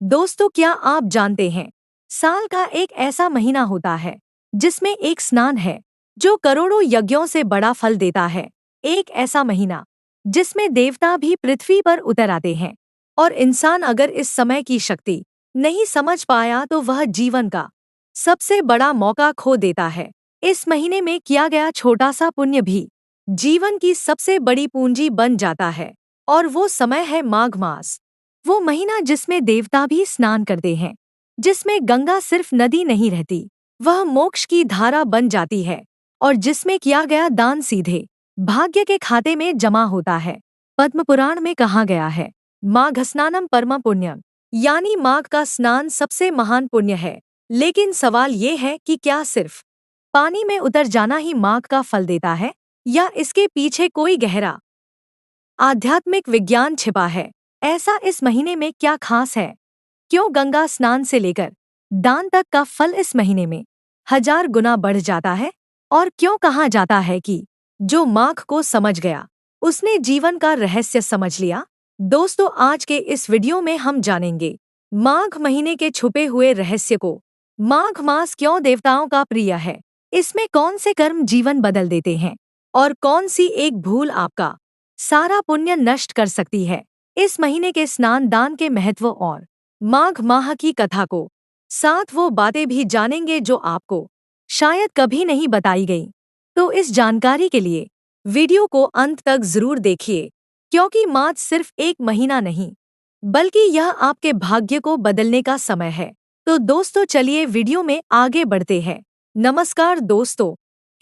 दोस्तों, क्या आप जानते हैं, साल का एक ऐसा महीना होता है जिसमें एक स्नान है जो करोड़ों यज्ञों से बड़ा फल देता है। एक ऐसा महीना जिसमें देवता भी पृथ्वी पर उतर आते हैं, और इंसान अगर इस समय की शक्ति नहीं समझ पाया तो वह जीवन का सबसे बड़ा मौका खो देता है। इस महीने में किया गया छोटा सा पुण्य भी जीवन की सबसे बड़ी पूंजी बन जाता है, और वो समय है माघ मास। वो महीना जिसमें देवता भी स्नान करते हैं, जिसमें गंगा सिर्फ नदी नहीं रहती, वह मोक्ष की धारा बन जाती है, और जिसमें किया गया दान सीधे भाग्य के खाते में जमा होता है। पद्म पुराण में कहा गया है, माघ स्नानम परम पुण्यम, यानी माघ का स्नान सबसे महान पुण्य है। लेकिन सवाल ये है कि क्या सिर्फ पानी में उतर जाना ही माघ का फल देता है, या इसके पीछे कोई गहरा आध्यात्मिक विज्ञान छिपा है? ऐसा इस महीने में क्या खास है? क्यों गंगा स्नान से लेकर दान तक का फल इस महीने में 1000 गुना बढ़ जाता है? और क्यों कहा जाता है कि जो माघ को समझ गया उसने जीवन का रहस्य समझ लिया? दोस्तों, आज के इस वीडियो में हम जानेंगे माघ महीने के छुपे हुए रहस्य को। माघ मास क्यों देवताओं का प्रिय है, इसमें कौन से कर्म जीवन बदल देते हैं, और कौन सी एक भूल आपका सारा पुण्य नष्ट कर सकती है। इस महीने के स्नान दान के महत्व और माघ माह की कथा को साथ वो बातें भी जानेंगे जो आपको शायद कभी नहीं बताई गई। तो इस जानकारी के लिए वीडियो को अंत तक जरूर देखिए, क्योंकि माघ सिर्फ एक महीना नहीं, बल्कि यह आपके भाग्य को बदलने का समय है। तो दोस्तों, चलिए वीडियो में आगे बढ़ते हैं। नमस्कार दोस्तों,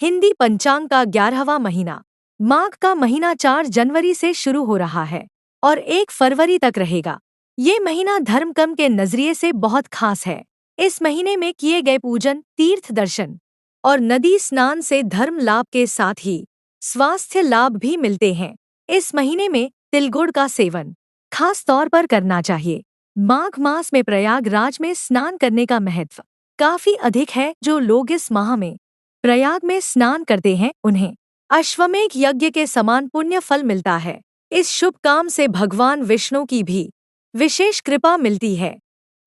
हिंदी पंचांग का 11वां महीना माघ का महीना 4 जनवरी से शुरू हो रहा है और 1 फरवरी तक रहेगा। ये महीना धर्म कर्म के नजरिए से बहुत खास है। इस महीने में किए गए पूजन, तीर्थ दर्शन और नदी स्नान से धर्म लाभ के साथ ही स्वास्थ्य लाभ भी मिलते हैं। इस महीने में तिलगुड़ का सेवन खास तौर पर करना चाहिए। माघ मास में प्रयागराज में स्नान करने का महत्व काफी अधिक है। जो लोग इस माह में प्रयाग में स्नान करते हैं उन्हें अश्वमेध यज्ञ के समान पुण्य फल मिलता है। इस शुभ काम से भगवान विष्णु की भी विशेष कृपा मिलती है।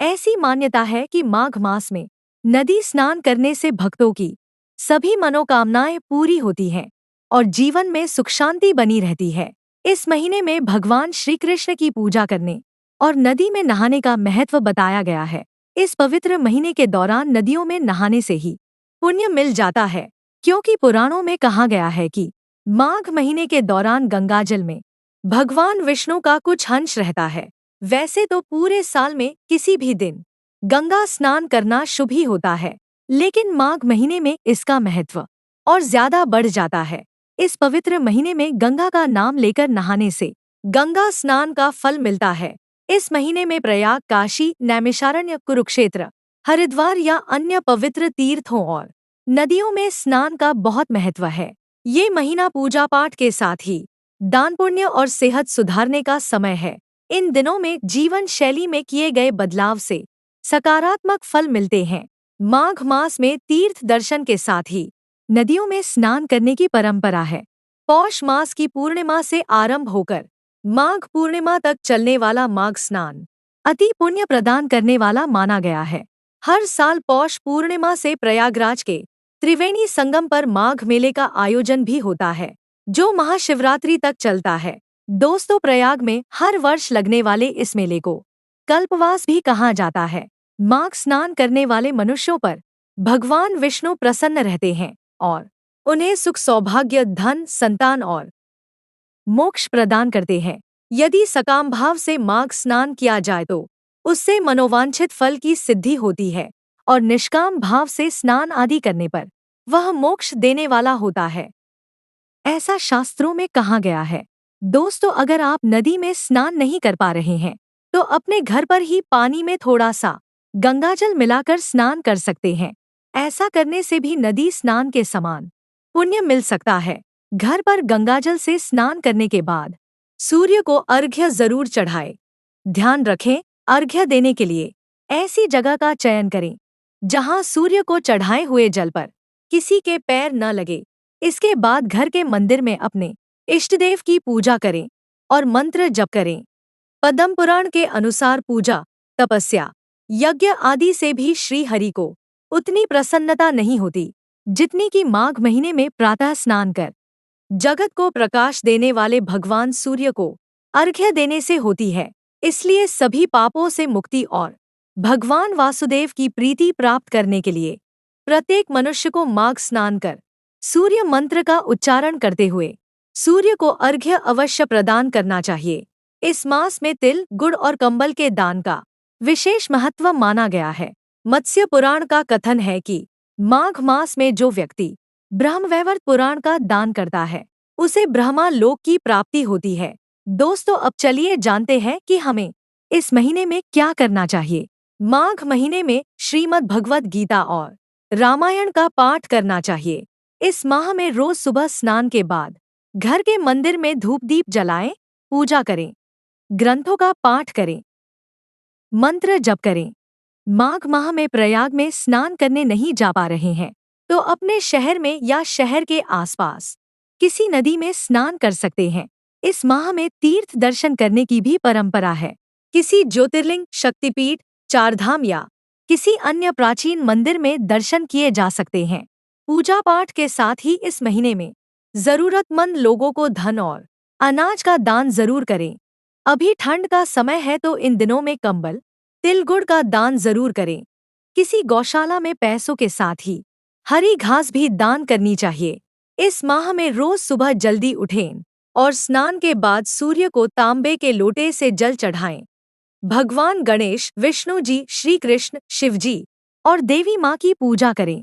ऐसी मान्यता है कि माघ मास में नदी स्नान करने से भक्तों की सभी मनोकामनाएं पूरी होती हैं और जीवन में सुख शांति बनी रहती है। इस महीने में भगवान श्री कृष्ण की पूजा करने और नदी में नहाने का महत्व बताया गया है। इस पवित्र महीने के दौरान नदियों में नहाने से ही पुण्य मिल जाता है, क्योंकि पुराणों में कहा गया है कि माघ महीने के दौरान गंगाजल में भगवान विष्णु का कुछ अंश रहता है। वैसे तो पूरे साल में किसी भी दिन गंगा स्नान करना शुभ ही होता है, लेकिन माघ महीने में इसका महत्व और ज्यादा बढ़ जाता है। इस पवित्र महीने में गंगा का नाम लेकर नहाने से गंगा स्नान का फल मिलता है। इस महीने में प्रयाग, काशी, नैमिषारण्य, कुरुक्षेत्र, हरिद्वार या अन्य पवित्र तीर्थों और नदियों में स्नान का बहुत महत्व है। ये महीना पूजा पाठ के साथ ही दान पुण्य और सेहत सुधारने का समय है। इन दिनों में जीवन शैली में किए गए बदलाव से सकारात्मक फल मिलते हैं। माघ मास में तीर्थ दर्शन के साथ ही नदियों में स्नान करने की परंपरा है। पौष मास की पूर्णिमा से आरंभ होकर माघ पूर्णिमा तक चलने वाला माघ स्नान अति पुण्य प्रदान करने वाला माना गया है। हर साल पौष पूर्णिमा से प्रयागराज के त्रिवेणी संगम पर माघ मेले का आयोजन भी होता है, जो महाशिवरात्रि तक चलता है। दोस्तों, प्रयाग में हर वर्ष लगने वाले इस मेले को कल्पवास भी कहा जाता है। माघ स्नान करने वाले मनुष्यों पर भगवान विष्णु प्रसन्न रहते हैं और उन्हें सुख, सौभाग्य, धन, संतान और मोक्ष प्रदान करते हैं। यदि सकाम भाव से माघ स्नान किया जाए तो उससे मनोवांछित फल की सिद्धि होती है, और निष्काम भाव से स्नान आदि करने पर वह मोक्ष देने वाला होता है, ऐसा शास्त्रों में कहा गया है। दोस्तों, अगर आप नदी में स्नान नहीं कर पा रहे हैं तो अपने घर पर ही पानी में थोड़ा सा गंगाजल मिलाकर स्नान कर सकते हैं। ऐसा करने से भी नदी स्नान के समान पुण्य मिल सकता है। घर पर गंगाजल से स्नान करने के बाद सूर्य को अर्घ्य जरूर चढ़ाएं। ध्यान रखें, अर्घ्य देने के लिए ऐसी जगह का चयन करें जहां सूर्य को चढ़ाए हुए जल पर किसी के पैर न लगे। इसके बाद घर के मंदिर में अपने इष्टदेव की पूजा करें और मंत्र जप करें। पद्म पुराण के अनुसार पूजा तपस्या, यज्ञ आदि से भी श्री हरि को उतनी प्रसन्नता नहीं होती जितनी कि माघ महीने में प्रातः स्नान कर जगत को प्रकाश देने वाले भगवान सूर्य को अर्घ्य देने से होती है। इसलिए सभी पापों से मुक्ति और भगवान वासुदेव की प्रीति प्राप्त करने के लिए प्रत्येक मनुष्य को माघ स्नान कर सूर्य मंत्र का उच्चारण करते हुए सूर्य को अर्घ्य अवश्य प्रदान करना चाहिए। इस मास में तिल, गुड़ और कंबल के दान का विशेष महत्व माना गया है। मत्स्य पुराण का कथन है कि माघ मास में जो व्यक्ति ब्रह्मवैवर्त पुराण का दान करता है उसे ब्रह्मा लोक की प्राप्ति होती है। दोस्तों, अब चलिए जानते हैं कि हमें इस महीने में क्या करना चाहिए। माघ महीने में श्रीमद् भगवद गीता और रामायण का पाठ करना चाहिए। इस माह में रोज सुबह स्नान के बाद घर के मंदिर में धूप दीप जलाएं, पूजा करें, ग्रंथों का पाठ करें, मंत्र जप करें। माघ माह में प्रयाग में स्नान करने नहीं जा पा रहे हैं तो अपने शहर में या शहर के आसपास किसी नदी में स्नान कर सकते हैं। इस माह में तीर्थ दर्शन करने की भी परंपरा है। किसी ज्योतिर्लिंग, शक्तिपीठ, चारधाम या किसी अन्य प्राचीन मंदिर में दर्शन किए जा सकते हैं। पूजा पाठ के साथ ही इस महीने में जरूरतमंद लोगों को धन और अनाज का दान जरूर करें। अभी ठंड का समय है तो इन दिनों में कंबल, तिल, गुड़ का दान जरूर करें। किसी गौशाला में पैसों के साथ ही हरी घास भी दान करनी चाहिए। इस माह में रोज सुबह जल्दी उठें और स्नान के बाद सूर्य को तांबे के लोटे से जल चढ़ाएं। भगवान गणेश, विष्णु जी, श्री कृष्ण, शिव जी और देवी माँ की पूजा करें।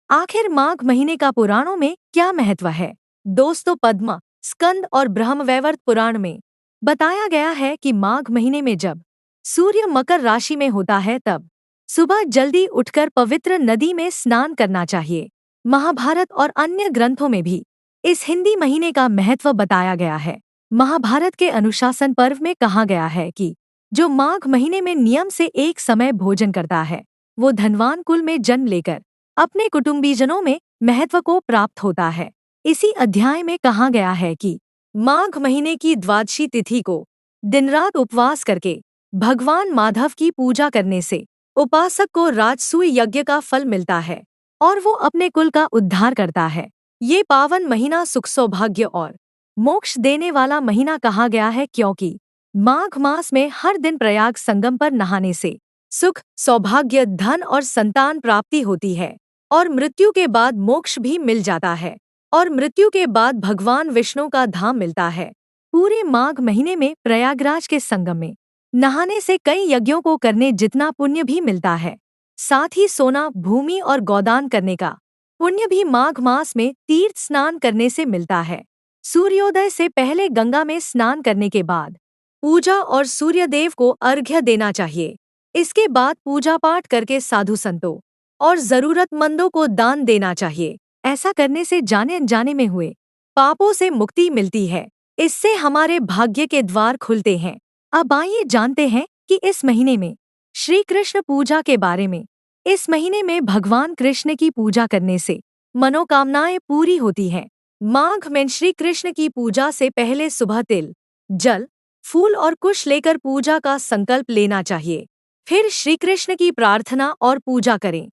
आखिर माघ महीने का पुराणों में क्या महत्व है? दोस्तों, पद्म, स्कंद और ब्रह्मवैवर्त पुराण में बताया गया है कि माघ महीने में जब सूर्य मकर राशि में होता है तब सुबह जल्दी उठकर पवित्र नदी में स्नान करना चाहिए। महाभारत और अन्य ग्रंथों में भी इस हिंदी महीने का महत्व बताया गया है। महाभारत के अनुशासन पर्व में कहा गया है कि जो माघ महीने में नियम से एक समय भोजन करता है वो धनवान कुल में जन्म लेकर अपने कुटुंबीजनों में महत्व को प्राप्त होता है। इसी अध्याय में कहा गया है कि माघ महीने की द्वादशी तिथि को दिन रात उपवास करके भगवान माधव की पूजा करने से उपासक को राजसूय यज्ञ का फल मिलता है और वो अपने कुल का उद्धार करता है। ये पावन महीना सुख, सौभाग्य और मोक्ष देने वाला महीना कहा गया है क्योंकि माघ मास में हर दिन प्रयाग संगम पर नहाने से सुख, सौभाग्य, धन और संतान प्राप्ति होती है और मृत्यु के बाद मोक्ष भी मिल जाता है और मृत्यु के बाद भगवान विष्णु का धाम मिलता है। पूरे माघ महीने में प्रयागराज के संगम में नहाने से कई यज्ञों को करने जितना पुण्य भी मिलता है। साथ ही सोना, भूमि और गोदान करने का पुण्य भी माघ मास में तीर्थ स्नान करने से मिलता है। सूर्योदय से पहले गंगा में स्नान करने के बाद पूजा और सूर्यदेव को अर्घ्य देना चाहिए। इसके बाद पूजा पाठ करके साधु संतों और जरूरतमंदों को दान देना चाहिए। ऐसा करने से जाने अनजाने में हुए पापों से मुक्ति मिलती है। इससे हमारे भाग्य के द्वार खुलते हैं। अब आइए जानते हैं कि इस महीने में श्री कृष्ण पूजा के बारे में। इस महीने में भगवान कृष्ण की पूजा करने से मनोकामनाएं पूरी होती हैं। माघ में श्री कृष्ण की पूजा से पहले सुबह तिल, जल, फूल और कुश लेकर पूजा का संकल्प लेना चाहिए। फिर श्री कृष्ण की प्रार्थना और पूजा करें।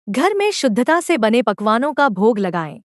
घर में शुद्धता से बने पकवानों का भोग लगाएं।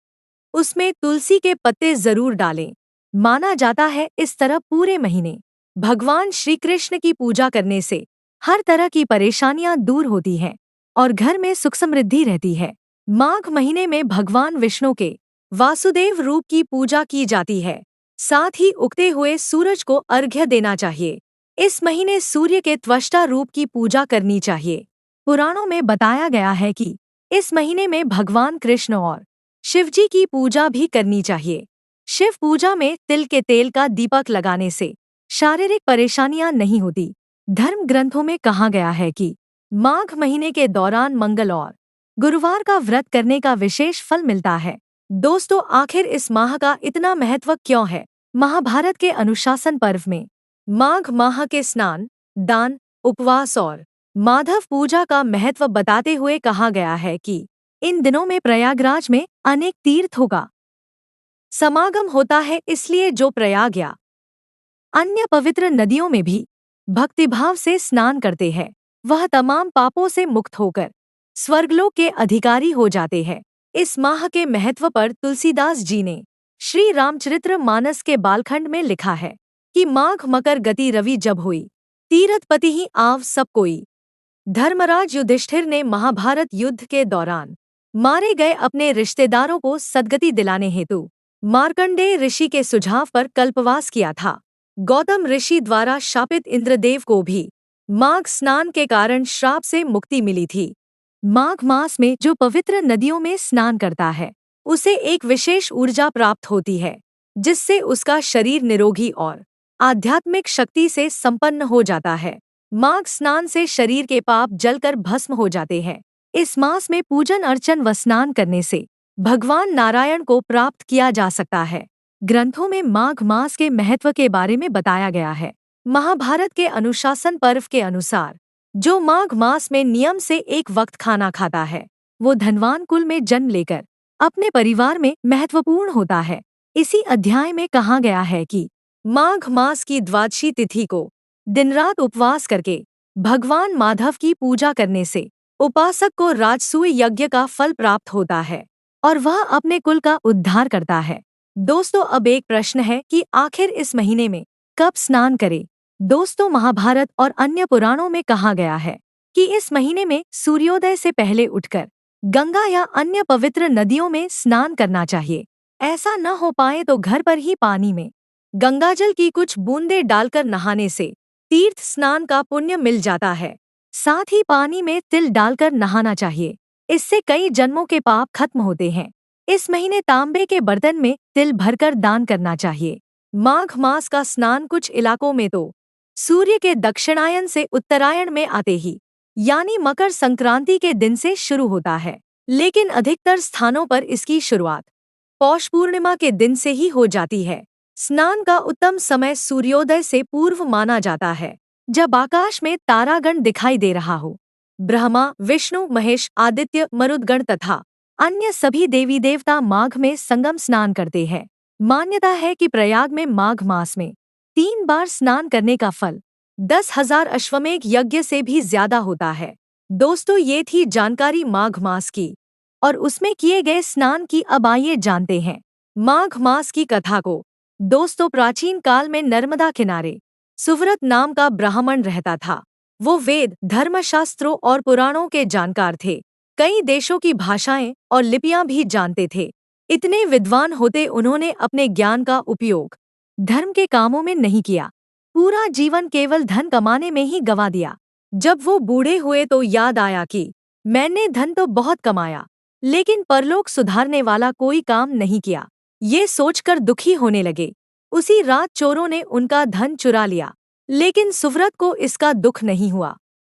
उसमें तुलसी के पत्ते जरूर डालें। माना जाता है इस तरह पूरे महीने भगवान श्री कृष्ण की पूजा करने से हर तरह की परेशानियां दूर होती हैं और घर में सुख समृद्धि रहती है। माघ महीने में भगवान विष्णु के वासुदेव रूप की पूजा की जाती है। साथ ही उगते हुए सूरज को अर्घ्य देना चाहिए। इस महीने सूर्य के त्वष्टा रूप की पूजा करनी चाहिए। पुराणों में बताया गया है कि इस महीने में भगवान कृष्ण और शिवजी की पूजा भी करनी चाहिए। शिव पूजा में तिल के तेल का दीपक लगाने से शारीरिक परेशानियां नहीं होती। धर्म ग्रंथों में कहा गया है कि माघ महीने के दौरान मंगल और गुरुवार का व्रत करने का विशेष फल मिलता है। दोस्तों, आखिर इस माह का इतना महत्व क्यों है? महाभारत के अनुशासन पर्व में माघ माह के स्नान, दान, उपवास और माधव पूजा का महत्व बताते हुए कहा गया है कि इन दिनों में प्रयागराज में अनेक तीर्थों का समागम होता है। इसलिए जो प्रयाग या अन्य पवित्र नदियों में भी भक्तिभाव से स्नान करते हैं वह तमाम पापों से मुक्त होकर स्वर्गलोक के अधिकारी हो जाते हैं। इस माह के महत्व पर तुलसीदास जी ने श्री रामचरित्र मानस के बालखंड में लिखा है कि माघ मकर गति रवि जब हुई, तीरथपति ही आव सब कोई। धर्मराज युधिष्ठिर ने महाभारत युद्ध के दौरान मारे गए अपने रिश्तेदारों को सद्गति दिलाने हेतु मार्कंडेय ऋषि के सुझाव पर कल्पवास किया था। गौतम ऋषि द्वारा शापित इंद्रदेव को भी माघ स्नान के कारण श्राप से मुक्ति मिली थी। माघ मास में जो पवित्र नदियों में स्नान करता है उसे एक विशेष ऊर्जा प्राप्त होती है, जिससे उसका शरीर निरोगी और आध्यात्मिक शक्ति से संपन्न हो जाता है। माघ स्नान से शरीर के पाप जलकर भस्म हो जाते हैं। इस मास में पूजन अर्चन व स्नान करने से भगवान नारायण को प्राप्त किया जा सकता है। ग्रंथों में माघ मास के महत्व के बारे में बताया गया है। महाभारत के अनुशासन पर्व के अनुसार जो माघ मास में नियम से एक वक्त खाना खाता है वो धनवान कुल में जन्म लेकर अपने परिवार में महत्वपूर्ण होता है। इसी अध्याय में कहा गया है कि माघ मास की द्वादशी तिथि को दिन रात उपवास करके भगवान माधव की पूजा करने से उपासक को राजसूय यज्ञ का फल प्राप्त होता है और वह अपने कुल का उद्धार करता है। दोस्तों, अब एक प्रश्न है कि आखिर इस महीने में कब स्नान करें? दोस्तों, महाभारत और अन्य पुराणों में कहा गया है कि इस महीने में सूर्योदय से पहले उठकर गंगा या अन्य पवित्र नदियों में स्नान करना चाहिए। ऐसा न हो पाए तो घर पर ही पानी में गंगाजल की कुछ बूंदें डालकर नहाने से तीर्थ स्नान का पुण्य मिल जाता है। साथ ही पानी में तिल डालकर नहाना चाहिए, इससे कई जन्मों के पाप खत्म होते हैं। इस महीने तांबे के बर्तन में तिल भरकर दान करना चाहिए। माघ मास का स्नान कुछ इलाकों में तो सूर्य के दक्षिणायन से उत्तरायण में आते ही यानी मकर संक्रांति के दिन से शुरू होता है, लेकिन अधिकतर स्थानों पर इसकी शुरुआत पौष पूर्णिमा के दिन से ही हो जाती है। स्नान का उत्तम समय सूर्योदय से पूर्व माना जाता है, जब आकाश में तारागण दिखाई दे रहा हो। ब्रह्मा, विष्णु, महेश, आदित्य, मरुदगण तथा अन्य सभी देवी देवता माघ में संगम स्नान करते हैं। मान्यता है कि प्रयाग में माघ मास में 3 बार स्नान करने का फल 10,000 अश्वमेघ यज्ञ से भी ज्यादा होता है। दोस्तों, ये थी जानकारी माघ मास की और उसमें किए गए स्नान की। अब आइए जानते हैं माघ मास की कथा को। दोस्तों, प्राचीन काल में नर्मदा किनारे सुव्रत नाम का ब्राह्मण रहता था। वो वेद, धर्मशास्त्रों और पुराणों के जानकार थे। कई देशों की भाषाएं और लिपियां भी जानते थे। इतने विद्वान होते उन्होंने अपने ज्ञान का उपयोग धर्म के कामों में नहीं किया। पूरा जीवन केवल धन कमाने में ही गंवा दिया। जब वो बूढ़े हुए तो याद आया कि मैंने धन तो बहुत कमाया, लेकिन परलोक सुधारने वाला कोई काम नहीं किया। ये सोचकर दुखी होने लगे। उसी रात चोरों ने उनका धन चुरा लिया, लेकिन सुव्रत को इसका दुख नहीं हुआ,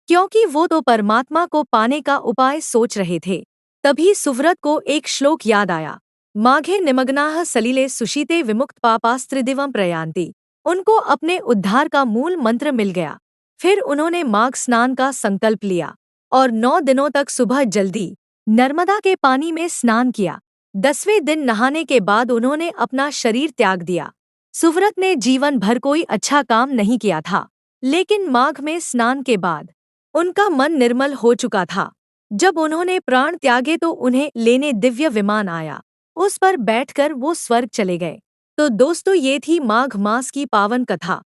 क्योंकि वो तो परमात्मा को पाने का उपाय सोच रहे थे। तभी सुव्रत को एक श्लोक याद आया, माघे निमग्नाः सलिले सुशीते विमुक्त पापास्त्रिदिवं प्रयान्ति। उनको अपने उद्धार का मूल मंत्र मिल गया। फिर उन्होंने माघ स्नान का संकल्प लिया और 9 दिनों तक सुबह जल्दी नर्मदा के पानी में स्नान किया। 10वें दिन नहाने के बाद उन्होंने अपना शरीर त्याग दिया। सुव्रत ने जीवन भर कोई अच्छा काम नहीं किया था, लेकिन माघ में स्नान के बाद उनका मन निर्मल हो चुका था। जब उन्होंने प्राण त्यागे तो उन्हें लेने दिव्य विमान आया। उस पर बैठकर वो स्वर्ग चले गए। तो दोस्तों, ये थी माघ मास की पावन कथा।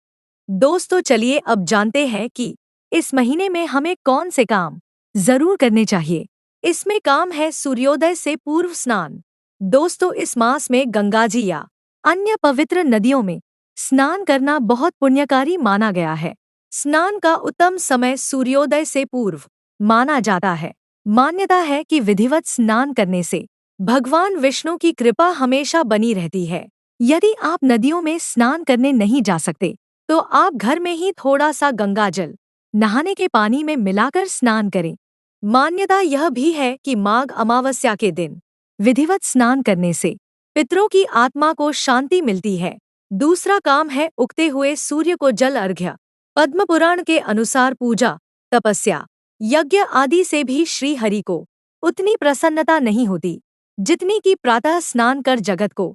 दोस्तों, चलिए अब जानते हैं कि इस महीने में हमें कौन से काम जरूर करने चाहिए। इसमें काम है सूर्योदय से पूर्व स्नान। दोस्तों, इस मास में गंगाजी या अन्य पवित्र नदियों में स्नान करना बहुत पुण्यकारी माना गया है। स्नान का उत्तम समय सूर्योदय से पूर्व माना जाता है। मान्यता है कि विधिवत स्नान करने से भगवान विष्णु की कृपा हमेशा बनी रहती है। यदि आप नदियों में स्नान करने नहीं जा सकते तो आप घर में ही थोड़ा सा गंगाजल नहाने के पानी में मिलाकर स्नान करें। मान्यता यह भी है कि माघ अमावस्या के दिन विधिवत स्नान करने से पितरों की आत्मा को शांति मिलती है। दूसरा काम है उगते हुए सूर्य को जल अर्घ्य। पद्म पुराण के अनुसार पूजा, तपस्या, यज्ञ आदि से भी श्री हरि को उतनी प्रसन्नता नहीं होती जितनी कि प्रातः स्नान कर जगत को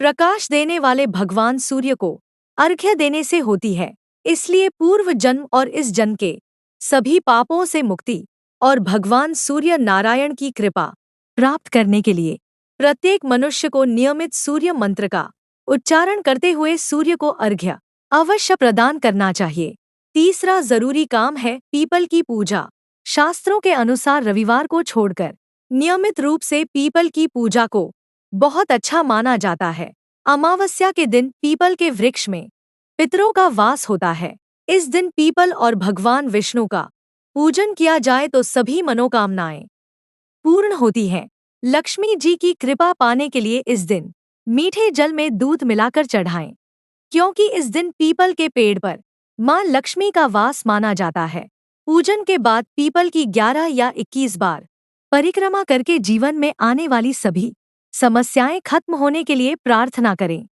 प्रकाश देने वाले भगवान सूर्य को अर्घ्य देने से होती है। इसलिए पूर्व जन्म और इस जन्म के सभी पापों से मुक्ति और भगवान सूर्य नारायण की कृपा प्राप्त करने के लिए प्रत्येक मनुष्य को नियमित सूर्य मंत्र का उच्चारण करते हुए सूर्य को अर्घ्य अवश्य प्रदान करना चाहिए। तीसरा जरूरी काम है पीपल की पूजा। शास्त्रों के अनुसार रविवार को छोड़कर नियमित रूप से पीपल की पूजा को बहुत अच्छा माना जाता है। अमावस्या के दिन पीपल के वृक्ष में पितरों का वास होता है। इस दिन पीपल और भगवान विष्णु का पूजन किया जाए तो सभी मनोकामनाएं पूर्ण होती हैं। लक्ष्मी जी की कृपा पाने के लिए इस दिन मीठे जल में दूध मिलाकर चढ़ाएं, क्योंकि इस दिन पीपल के पेड़ पर मां लक्ष्मी का वास माना जाता है। पूजन के बाद पीपल की 11 या 21 बार परिक्रमा करके जीवन में आने वाली सभी समस्याएं खत्म होने के लिए प्रार्थना करें।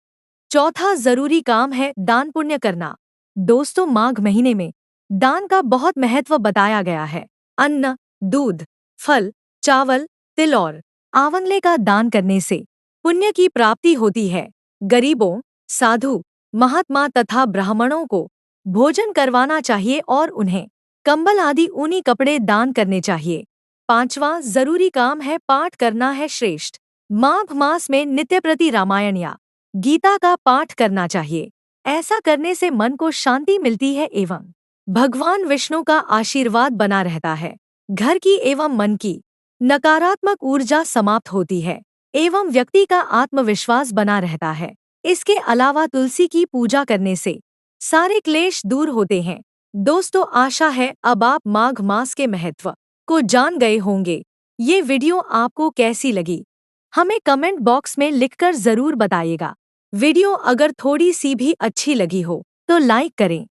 चौथा जरूरी काम है दान पुण्य करना। दोस्तों, माघ महीने में दान का बहुत महत्व बताया गया है। अन्न, दूध, फल, चावल, तिल और आंवले का दान करने से पुण्य की प्राप्ति होती है। गरीबों, साधु, महात्मा तथा ब्राह्मणों को भोजन करवाना चाहिए और उन्हें कंबल आदि ऊनी कपड़े दान करने चाहिए। पांचवा जरूरी काम है पाठ करना है श्रेष्ठ। माघ मास में नित्य प्रति रामायण या गीता का पाठ करना चाहिए। ऐसा करने से मन को शांति मिलती है एवं भगवान विष्णु का आशीर्वाद बना रहता है। घर की एवं मन की नकारात्मक ऊर्जा समाप्त होती है एवं व्यक्ति का आत्मविश्वास बना रहता है। इसके अलावा तुलसी की पूजा करने से सारे क्लेश दूर होते हैं। दोस्तों, आशा है अब आप माघ मास के महत्व को जान गए होंगे। ये वीडियो आपको कैसी लगी हमें कमेंट बॉक्स में लिखकर जरूर बताइएगा। वीडियो अगर थोड़ी सी भी अच्छी लगी हो तो लाइक करें,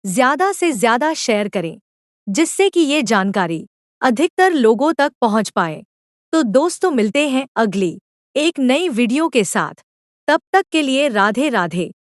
ज्यादा से ज्यादा शेयर करें, जिससे कि ये जानकारी अधिकतर लोगों तक पहुंच पाए। तो दोस्तों, मिलते हैं अगली एक नई वीडियो के साथ। तब तक के लिए राधे राधे।